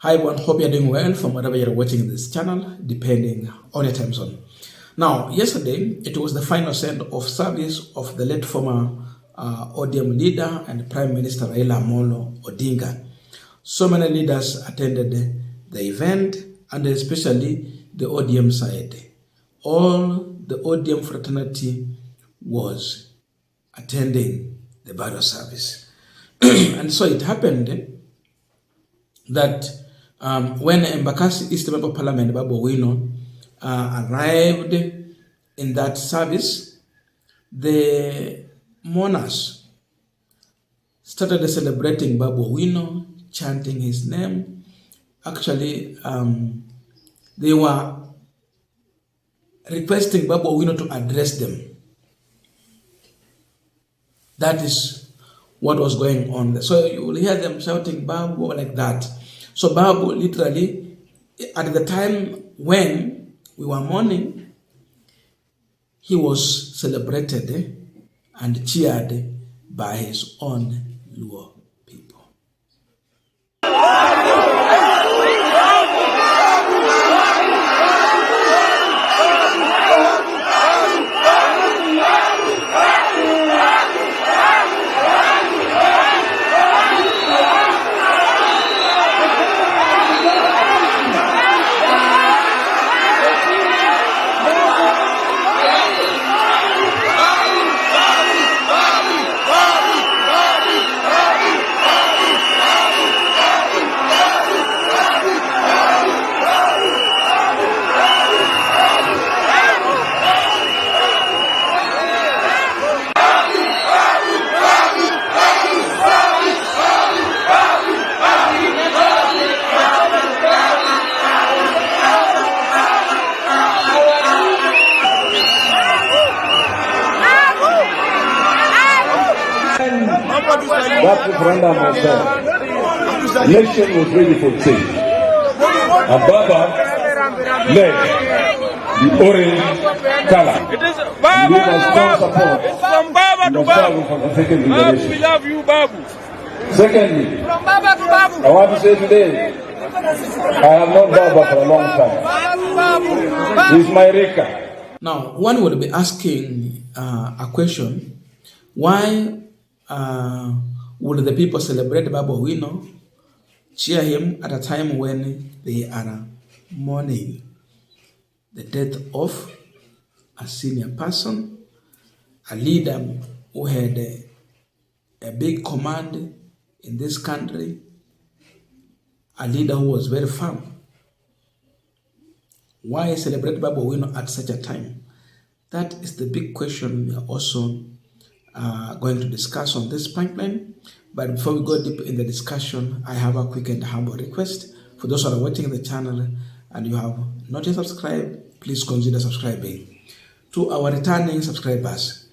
Hi everyone, hope you're doing well from wherever you're watching this channel, depending on your time zone. Now, yesterday, it was the final end of service of the late former ODM leader and Prime Minister Raila Odinga. So many leaders attended the event, and especially the ODM side. All the ODM fraternity was attending the burial service. And so it happened that when Embakasi East Member of Parliament Babu Owino arrived in that service, the mourners started celebrating Babu Owino, chanting his name. Actually, they were requesting Babu Owino to address them. That is what was going on there. So you will hear them shouting Babu like that. So Babu literally, at the time when we were mourning, he was celebrated and cheered by his own Luo people. That referendum was there. Election was ready for change. And Baba led the orange color. It is Babu. We have strong support. It's from Baba to Babu. For the second generation. We love you, Babu. Secondly, From Baba to Babu. I want to say today, I have known Baba for a long time. He's my Rika. Now, one will be asking a question: why would the people celebrate Babu Owino, cheer him at a time when they are mourning the death of a senior person, a leader who had a big command in this country, a leader who was very firm? Why celebrate Babu Owino at such a time? That is the big question we are also going to discuss on this pipeline. But before we go deep in the discussion, I have a quick and humble request. For those who are watching the channel and you have not yet subscribed, please consider subscribing. To our returning subscribers,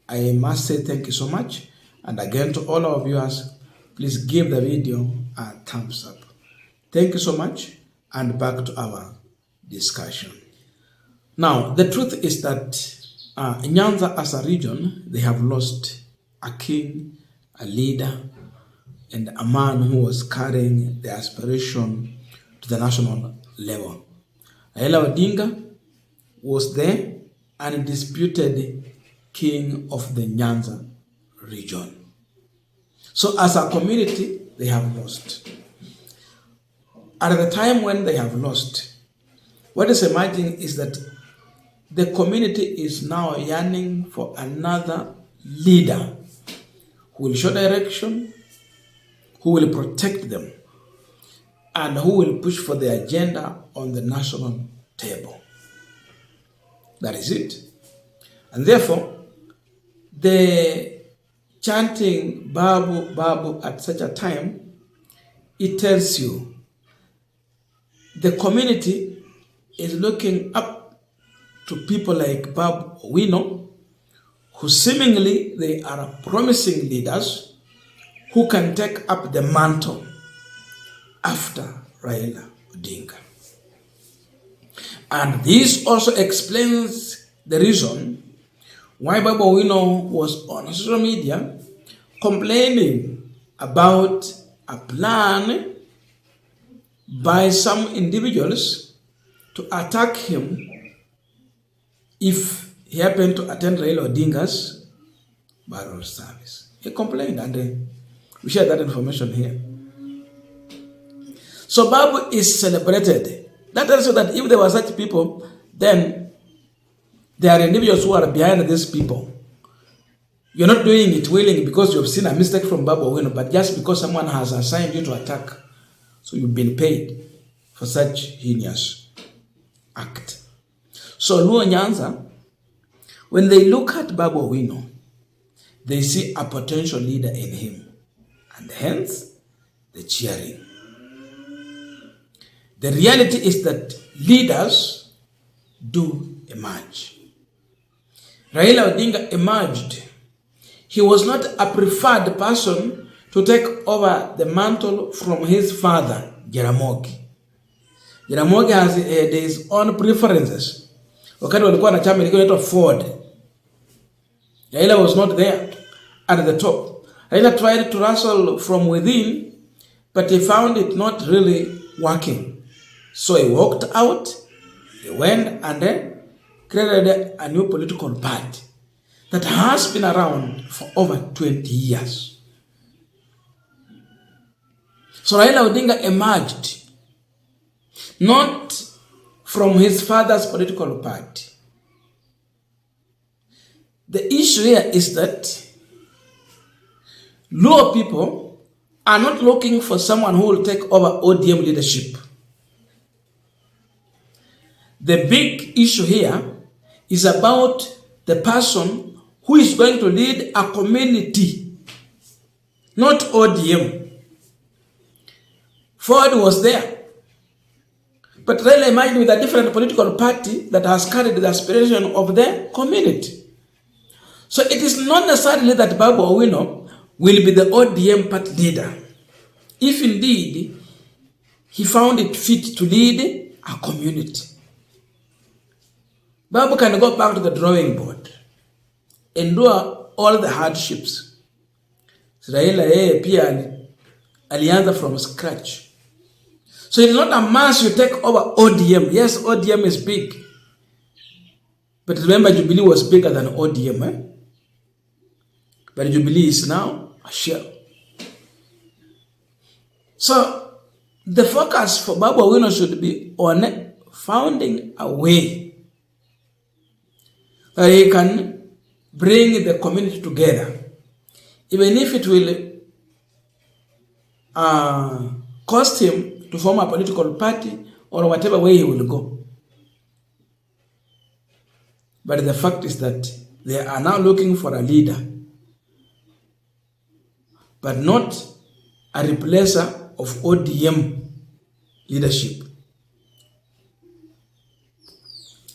I must say thank you so much. And again, to all our viewers, please give the video a thumbs up. Thank you so much, and back to our discussion. Now, the truth is that Nyanza as a region, they have lost a king, a leader, and a man who was carrying the aspiration to the national level. Raila Odinga was the undisputed king of the Nyanza region. So as a community, they have lost. At the time when they have lost, what is emerging is that the community is now yearning for another leader who will show direction, who will protect them, and who will push for the agenda on the national table. That is it. And therefore, the chanting Babu, Babu at such a time, it tells you the community is looking up to people like Babu Owino, who seemingly they are promising leaders who can take up the mantle after Raila Odinga. And this also explains the reason why Babu Owino was on social media complaining about a plan by some individuals to attack him if he happened to attend Raila Odinga's burial service. He complained, and we share that information here. So Babu is celebrated. That tells you that if there were such people, then there are individuals who are behind these people. You're not doing it willingly because you've seen a mistake from Babu Owino, but just because someone has assigned you to attack. So you've been paid for such heinous act. So Luo Nyanza, when they look at Babu Owino, they see a potential leader in him, and hence the cheering. The reality is that leaders do emerge. Raila Odinga emerged. He was not a preferred person to take over the mantle from his father, Jaramogi. Jaramogi has his own preferences. Wakati walikuwa na chama ilikuwa Ford. Raila was not there at the top. Raila tried to wrestle from within, but he found it not really working. So he walked out, he went and created a new political party that has been around for over 20 years. So Raila Odinga emerged not from his father's political party. The issue here is that Luo people are not looking for someone who will take over ODM leadership. The big issue here is about the person who is going to lead a community, not ODM. Ford was there, but Raila emerged with a different political party that has carried the aspiration of the community. So it is not necessarily that Babu Owino will be the ODM party leader, if indeed he found it fit to lead a community. Babu can go back to the drawing board, endure all the hardships. Raila pia alianza from scratch. So it is not a must you take over ODM. Yes, ODM is big. But remember, Jubilee was bigger than ODM. But Jubilee is now a shell. So the focus for Babu Owino should be on finding a way that he can bring the community together, even if it will cost him to form a political party or whatever way he will go. But the fact is that they are now looking for a leader, but not a replacer of ODM leadership.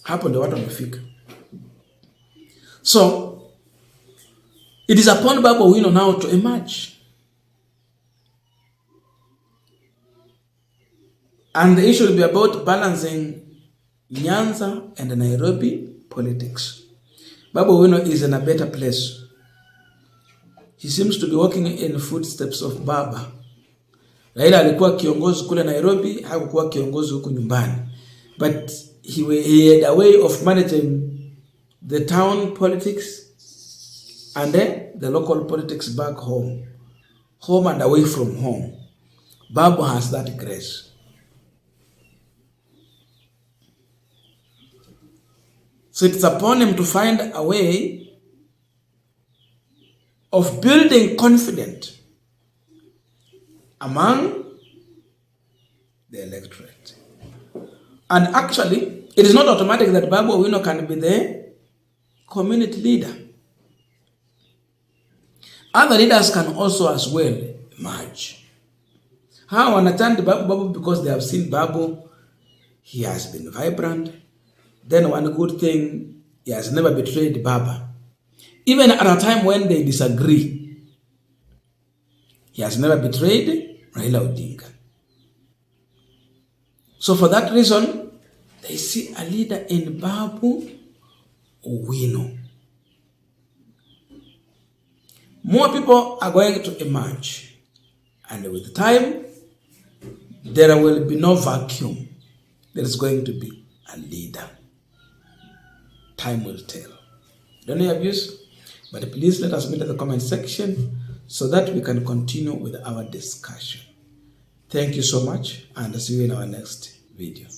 Hapo ndio watu wamefika. So it is upon Babu Owino now to emerge. And the issue will be about balancing Nyanza and Nairobi politics. Babu Owino is in a better place. He seems to be walking in footsteps of Baba. Raila alikuwa kiongozi kule Nairobi, hakukuwa kiongozi huku nyumbani. But he had a way of managing the town politics and the local politics back home. Home and away from home. Babu has that grace. So it's upon him to find a way of building confidence among the electorate. And actually, it is not automatic that Babu Owino can be the community leader. Other leaders can also as well emerge. How understand Babu because they have seen Babu, he has been vibrant. Then one good thing, he has never betrayed Baba. Even at a time when they disagree, he has never betrayed Raila Odinga. So for that reason, they see a leader in Babu Owino. More people are going to emerge. And with time, there will be no vacuum. There is going to be a leader. Time will tell. Don't know your views? But please let us meet in the comment section so that we can continue with our discussion. Thank you so much, and see you in our next video.